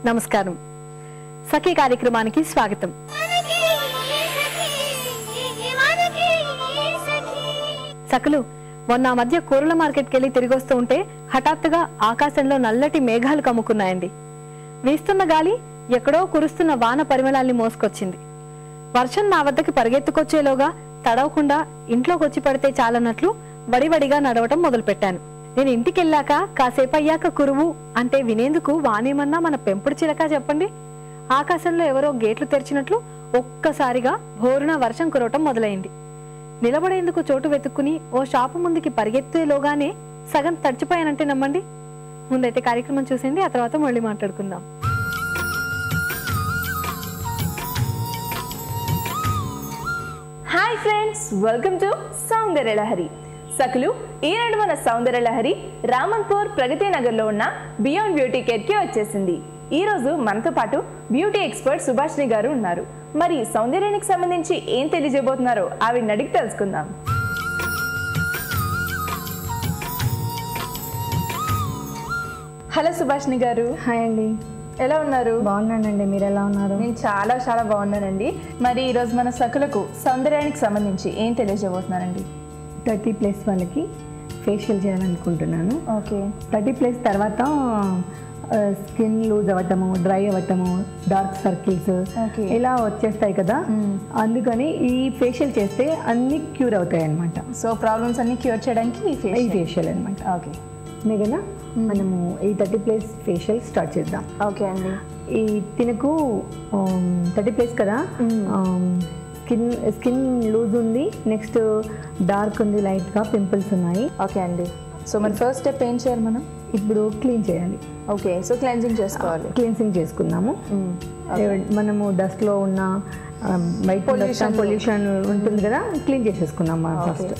నమస్కారం. సఖీ కార్యక్రమానికి స్వాగతం. సఖులు, మొన్న మధ్య కూరల మార్కెట్కి వెళ్ళి తిరిగి వస్తూ ఉంటే హఠాత్తుగా ఆకాశంలో నల్లటి మేఘాలు కమ్ముకున్నాయండి. వీస్తున్న గాలి ఎక్కడో కురుస్తున్న వాన పరిమళాల్ని మోసుకొచ్చింది. వర్షం నా వద్దకి పరిగెత్తుకొచ్చేలోగా తడవకుండా ఇంట్లోకి వచ్చి పడితే చాలన్నట్లు వడివడిగా నడవటం మొదలుపెట్టాను. నేను ఇంటికి వెళ్ళాక కాసేపు అయ్యాక కురువు అంటే వినేందుకు వానేమన్నా మన పెంపుడు చిలక చెప్పండి. ఆకాశంలో ఎవరో గేట్లు తెరిచినట్లు ఒక్కసారిగా భోరున వర్షం కురవటం మొదలైంది. నిలబడేందుకు చోటు వెతుక్కుని ఓ షాపు ముందుకి పరిగెత్తేలోగానే సగం తడిచిపోయానంటే నమ్మండి. ముందైతే కార్యక్రమం చూసేయండి, ఆ తర్వాత మళ్ళీ మాట్లాడుకుందాం. హాయ్ ఫ్రెండ్స్, వెల్కమ్ టు సౌందర్య లహరి. సకులు, ఈనాడు మన సౌందర్య లహరి రామన్పూర్ ప్రగతి నగర్లో ఉన్న బియాండ్ బ్యూటీ కేర్కి వచ్చేసింది. ఈ రోజు మనతో పాటు బ్యూటీ ఎక్స్పర్ట్ సుభాషిణి గారు ఉన్నారు. మరి సౌందర్యానికి సంబంధించి ఏం తెలియజేయబోతున్నారో ఆవిడని అడిగి తెలుసుకుందాం. హలో సుభాషిణి గారు. హాయ్ అండి, ఎలా ఉన్నారు? బాగున్నానండి, మీరు ఎలా ఉన్నారు? నేను చాలా చాలా బాగున్నానండి. మరి ఈరోజు మన సకులకు సౌందర్యానికి సంబంధించి ఏం తెలియజేయబోతున్నారండి? 30+ వాళ్ళకి ఫేషియల్ చేయాలనుకుంటున్నాను. ఓకే. 30+ తర్వాత స్కిన్ లూజ్ అవ్వటము, డ్రై అవ్వటము, డార్క్ సర్కిల్స్ ఇలా వచ్చేస్తాయి కదా, అందుకని ఈ ఫేషియల్ చేస్తే అన్ని క్యూర్ అవుతాయి అన్నమాట. సో ప్రాబ్లమ్స్ అన్ని క్యూర్ చేయడానికి ఈ ఫేషియల్ అనమాట. ఓకే మేఘనా, మనము ఈ 30+ ఫేషియల్ స్టార్ట్ చేద్దాం. ఓకే అండి. ఈ తినకు 30+ కదా, స్కిన్ లూజ్ ఉంది, నెక్స్ట్ డార్క్ ఉంది, లైట్గా పింపుల్స్ ఉన్నాయి. ఓకే అండి. సో మన ఫస్ట్ స్టెప్ ఏం చేయాలి? మనం ఇప్పుడు క్లీన్ చేయాలి. ఓకే, సో క్లెన్జింగ్ చేసుకోవాలి. క్లీన్సింగ్ చేసుకుందాము. మనము డస్ట్లో ఉన్న బయట పొల్యూషన్ ఉంటుంది కదా, క్లీన్ చేసేసుకున్నాం మనం ఫస్ట్.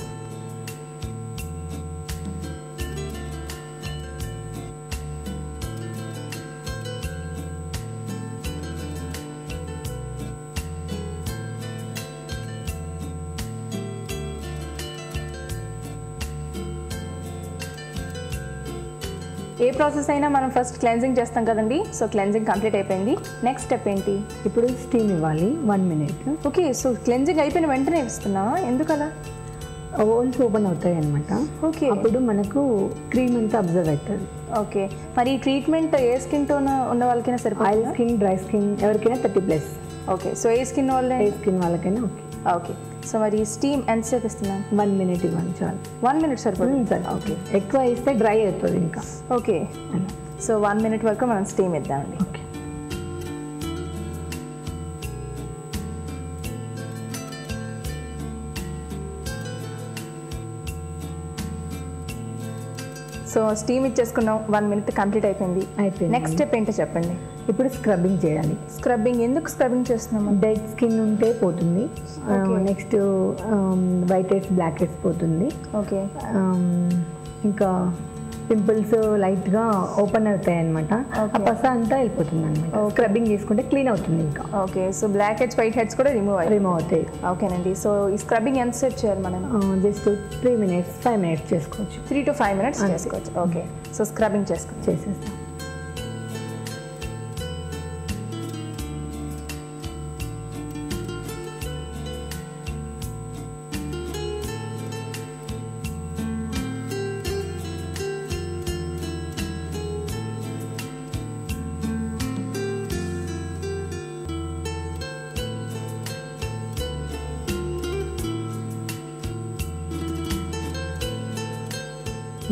ఏ ప్రాసెస్ అయినా మనం ఫస్ట్ క్లెన్జింగ్ చేస్తాం కదండి. సో క్లెన్జింగ్ కంప్లీట్ అయిపోయింది. నెక్స్ట్ స్టెప్ ఏంటి? ఇప్పుడు స్టీమ్ ఇవ్వాలి 1 minute. ఓకే, సో క్లెన్జింగ్ అయిపోయిన వెంటనే ఇస్తున్నావా? ఎందుకలా? ఓన్స్ ఓపెన్ అవుతాయి అనమాట. ఓకే, అప్పుడు మనకు క్రీమ్ అంతా అబ్జర్వ్ అవుతుంది. ఓకే. మరి ఈ ట్రీట్మెంట్ ఏ స్కిన్ టోన్ ఉన్న వాళ్ళకైనా సరిపోతుంది? ఆయిల్ స్కిన్, డ్రై స్కిన్, ఎవరికైనా 30+. ఓకే, సో ఏ స్కిన్ వాళ్ళకైనా ఓకే. ఓకే, సో మరి స్టీమ్ ఎంతసేపు ఇస్తున్నాను? 1 minute ఇవ్వాలి చాలు. 1 minute సరిపోతుంది సార్. ఓకే, ఎక్కువ ఇస్తే డ్రై అవుతుంది ఇంకా. ఓకే, సో 1 minute వరకు మనం స్టీమ్ ఇద్దామండి. ఓకే. సో స్టీమ్ ఇచ్చేసుకున్నాం, 1 minute కంప్లీట్ అయిపోయింది. నెక్స్ట్ స్టెప్ ఏంటో చెప్పండి. ఇప్పుడు స్క్రబ్బింగ్ చేయాలి. స్క్రబ్బింగ్ ఎందుకు స్క్రబ్బింగ్ చేస్తున్నాము? డెడ్ స్కిన్ ఉంటే పోతుంది. Next white heads, black heads పోతుంది. ఓకే, ఇంకా పింపుల్స్ లైట్గా ఓపెన్ అవుతాయి అనమాట. ఆ పస అంతా వెళ్ళిపోతుంది అనమాట. స్క్రబ్బింగ్ చేసుకుంటే క్లీన్ అవుతుంది ఇంకా. Okay, so black heads, white heads కూడా రిమూవ్ అవుతాయి. ఓకేనండి. సో ఈ స్క్రబ్బింగ్ ఎంత సేపు చేయాలి మనం? జస్ట్ 3 minutes, 5 minutes చేసుకోవచ్చు. 3 to 5 minutes చేసుకోవచ్చు. ఓకే, సో స్క్రబ్బింగ్ చేసేస్తాం.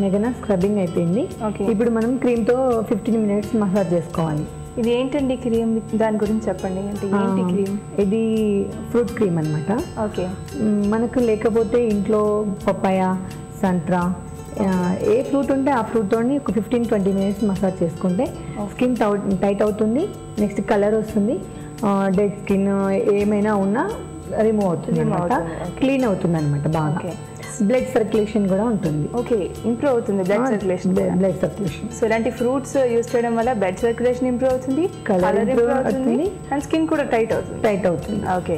మేఘనా, స్క్రబ్బింగ్ అయిపోయింది. ఇప్పుడు మనం క్రీమ్తో 15 minutes మసాజ్ చేసుకోవాలి. ఇది ఏంటండి క్రీమ్? దాని గురించి చెప్పండి. అంటే ఏంటి క్రీమ్? ఇది ఫ్రూట్ క్రీమ్ అనమాట. ఓకే, మనకు లేకపోతే ఇంట్లో పపాయ, సంత్రా, ఏ ఫ్రూట్ ఉంటే ఆ ఫ్రూట్తో ఒక 15-20 minutes మసాజ్ చేసుకుంటే స్కిన్ టైట్ అవుతుంది. నెక్స్ట్ కలర్ వస్తుంది. డెడ్ స్కిన్ ఏమైనా ఉన్నా రిమూవ్ అవుతుంది అనమాట. క్లీన్ అవుతుంది అనమాట బాగా. బ్లడ్ సర్క్యులేషన్ కూడా ఉంటుంది. ఓకే, ఇంప్రూవ్ అవుతుంది బ్లడ్ సర్క్యులేషన్. సో ఇలాంటి ఫ్రూట్స్ యూస్ చేయడం వల్ల బ్లడ్ సర్క్యులేషన్ ఇంప్రూవ్ అవుతుంది, కలర్ ఇంప్రూవ్ అవుతుంది, అండ్ స్కిన్ కూడా టైట్ అవుతుంది. ఓకే,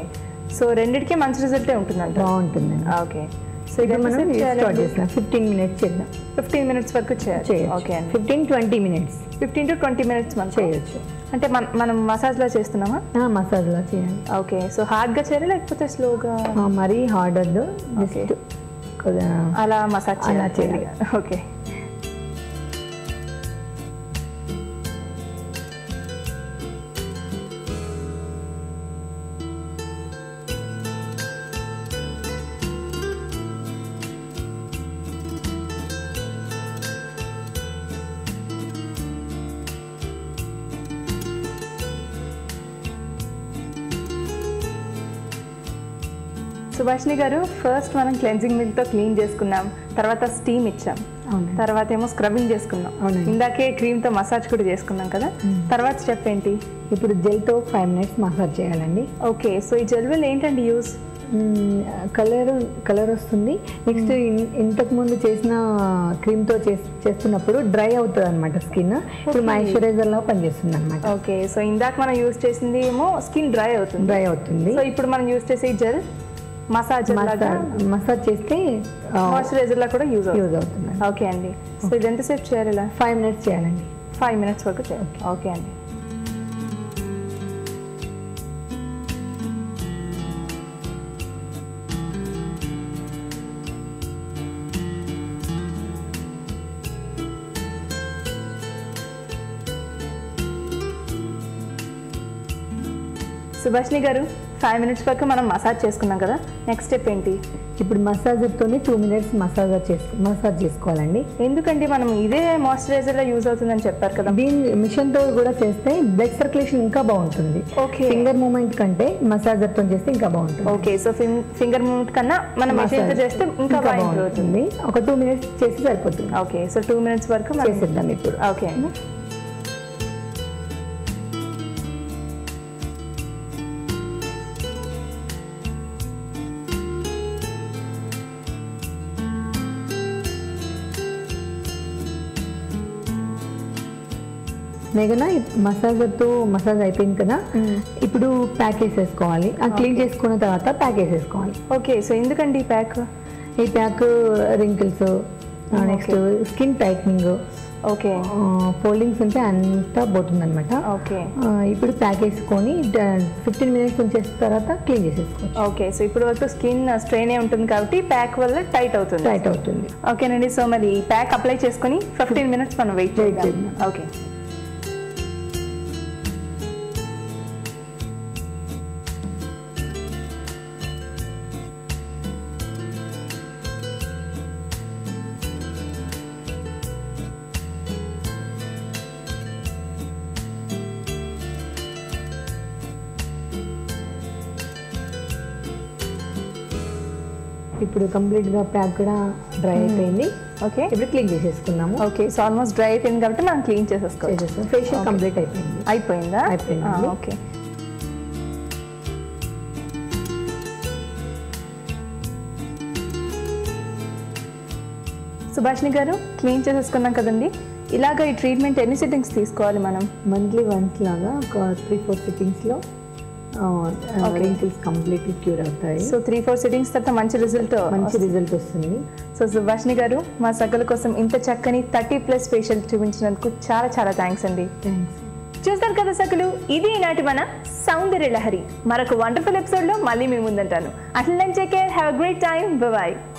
సో రెండిటికి మంచి రిజల్టే ఉంటుందంట. బాగుంటుంది. ఓకే, సో ఇది మనం స్టార్ట్ చేస్తున్నాం 15 మినిట్స్ చేద్దాం 15 మినిట్స్ వరకు చేయొచ్చు. ఓకే అండి 15-20 మినిట్స్ 15 to 20 మినిట్స్ మనం చేయొచ్చు. అంటే మనం మసాజ్లా చేస్తున్నామా? మసాజ్లా చేయాలి. ఓకే సో హార్డ్గా చేయాలి లేకపోతే స్లోగా? మరీ హార్డ్ వద్దు, జస్ట్ అలా మసాజ్ చేయాలి. ఓకే సుభాషిణి గారు, ఫస్ట్ మనం క్లెన్జింగ్ మిల్క్తో క్లీన్ చేసుకున్నాం, తర్వాత స్టీమ్ ఇచ్చాం, తర్వాత ఏమో స్క్రబ్బింగ్ చేసుకున్నాం, ఇందాకే క్రీమ్తో మసాజ్ కూడా చేసుకున్నాం కదా. తర్వాత స్టెప్ ఏంటి? ఇప్పుడు జెల్తో 5 మినిట్స్ మసాజ్ చేయాలండి. ఓకే సో ఈ జెల్ వల్ల ఏంటండి యూస్? కలర్ వస్తుంది. నెక్స్ట్ ఇంతకు ముందు చేసిన క్రీమ్తో చేస్తున్నప్పుడు డ్రై అవుతుంది అనమాట స్కిన్. ఇప్పుడు మాయిశ్చరైజర్ లా పనిచేస్తుంది అనమాట. ఓకే సో ఇందాక మనం యూస్ చేసింది ఏమో స్కిన్ డ్రై అవుతుంది. సో ఇప్పుడు మనం యూస్ చేసే జెల్ మసాజ్ చేస్తే మాయిశ్చరైజర్ లా కూడా యూజ్ అవుతుంది. ఓకే అండి. సో ఇది ఎంతసేపు చేయాలి? ఇలా 5 మినిట్స్ చేయాలండి. 5 మినిట్స్ వరకు చేయాలి. ఓకే అండి. సుభాషిణి గారు, 5 మినిట్స్ వరకు మనం మసాజ్ చేసుకున్నాం కదా, నెక్స్ట్ స్టెప్ ఏంటి? ఇప్పుడు మసాజర్తోనే 2 మినిట్స్ మసాజ్ చేసుకోవాలండి. ఎందుకంటే మనం ఇదే మాయిశ్చరైజర్లో యూజ్ అవుతుందని చెప్పారు కదా. దీని మిషన్తో కూడా చేస్తే బ్లడ్ సర్క్యులేషన్ ఇంకా బాగుంటుంది. ఓకే ఫింగర్ మూమెంట్ కంటే మసాజర్తో చేస్తే ఇంకా బాగుంటుంది. ఓకే సో ఫింగర్ మూమెంట్ కన్నా మనం మిషన్తో చేస్తే ఇంకా బాగుంటుంది. ఒక 2 మినిట్స్ చేసి సరిపోతుంది. ఓకే సో 2 మినిట్స్ వరకు చేసేద్దాం ఇప్పుడు. ఓకే మేఘన, మసాజ్ అయిపోయింది కదా, ఇప్పుడు ప్యాక్ వేసేసుకోవాలి. క్లీన్ చేసుకున్న తర్వాత ప్యాక్ వేసేసుకోవాలి. ఓకే సో ఎందుకండి ఈ pack? Wrinkles, next skin tightening, okay foldings ఉంటే అంతా పోతుంది అనమాట. ఓకే ఇప్పుడు ప్యాక్ వేసుకొని 15 మినిట్స్ ఉంచేసిన తర్వాత క్లీన్ చేసేసుకోవచ్చు. ఓకే సో ఇప్పుడు వరకు స్కిన్ స్ట్రెయిన్ ఉంటుంది కాబట్టి ప్యాక్ వల్ల టైట్ అవుతుంది. ఓకేనండి. సో మరి ఈ ప్యాక్ అప్లై చేసుకొని 15 మినిట్స్ మనం వెయిట్ చేద్దాం. ఓకే ఇప్పుడు కంప్లీట్ గా ప్యాక్ కూడా డ్రై అయిపోయింది. ఓకే ఇప్పుడు క్లీన్ చేసేసుకున్నాము. ఓకే సో ఆల్మోస్ట్ డ్రై అయిపోయింది కాబట్టి మనం క్లీన్ చేసేసుకోవచ్చు. ఫేషియల్ కంప్లీట్ అయిపోయిందా? అయిపోయింది. ఓకే సుభాషిణి గారు, క్లీన్ చేసేసుకున్నాం కదండి. ఇలాగ ఈ ట్రీట్మెంట్ ఎన్ని సిట్టింగ్స్ తీసుకోవాలి మనం? మంత్లీ వన్స్ లాగా ఒక 3-4 సిట్టింగ్స్లో రింకిల్స్ కంప్లీట్లీ క్యూర్ అవుతాయి. సో 3-4 సిట్టింగ్స్ తర్వాత మంచి రిజల్ట్ వస్తుంది. సో సుభాషిని గారు, మా సకల కోసం ఇంత చక్కని 30+ ఫేషియల్ చూపించినందుకు చాలా చాలా థ్యాంక్స్ అండి. చూస్తారు కదా సకలు, ఇది ఈనాటి మన సౌందర్య లహరి. మరొక వండర్ఫుల్ ఎపిసోడ్లో మళ్ళీ మీ ముందుంటాను. అట్లా take care, have a great time, by.